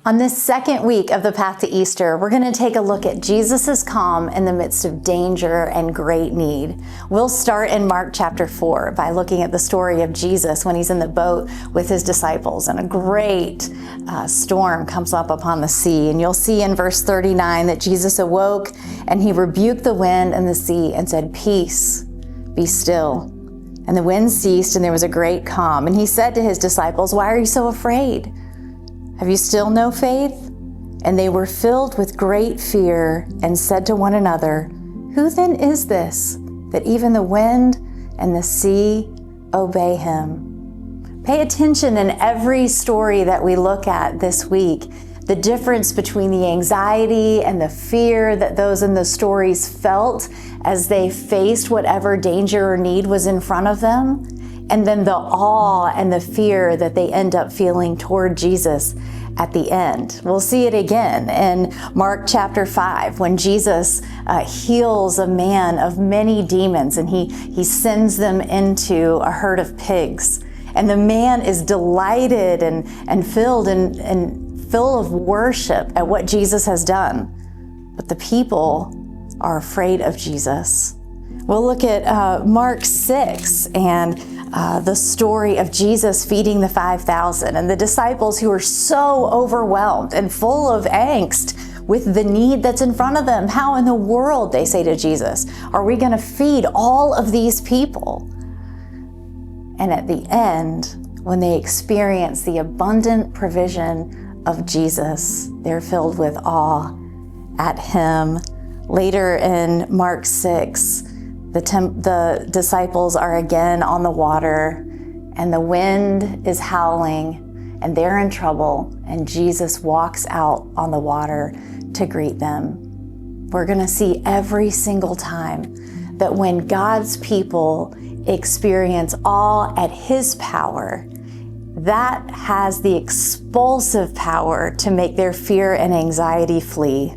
On this second week of the path to Easter, we're going to take a look at Jesus' calm in the midst of danger and great need. We'll start in Mark chapter 4 by looking at the story of Jesus when he's in the boat with his disciples and a great storm comes up upon the sea. And you'll see in verse 39 that Jesus awoke and he rebuked the wind and the sea and said, "Peace, be still." And the wind ceased and there was a great calm. And he said to his disciples, "Why are you so afraid? Have you still no faith?" And they were filled with great fear and said to one another, "Who then is this, that even the wind and the sea obey him?" Pay attention in every story that we look at this week, the difference between the anxiety and the fear that those in the stories felt as they faced whatever danger or need was in front of them, and then the awe and the fear that they end up feeling toward Jesus at the end. We'll see it again in Mark chapter 5 when Jesus heals a man of many demons and he sends them into a herd of pigs. And the man is delighted and filled and full of worship at what Jesus has done. But the people are afraid of Jesus. We'll look at Mark 6 and the story of Jesus feeding the 5,000 and the disciples who are so overwhelmed and full of angst with the need that's in front of them. How in the world, they say to Jesus, are we going to feed all of these people? And at the end, when they experience the abundant provision of Jesus, they're filled with awe at him. Later in Mark 6, the disciples are again on the water and the wind is howling and they're in trouble, and Jesus walks out on the water to greet them. We're going to see every single time that when God's people experience awe at his power, that has the expulsive power to make their fear and anxiety flee.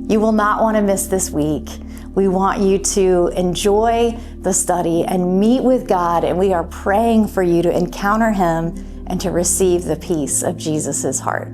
You will not want to miss this week. We want you to enjoy the study and meet with God, and we are praying for you to encounter him and to receive the peace of Jesus' heart.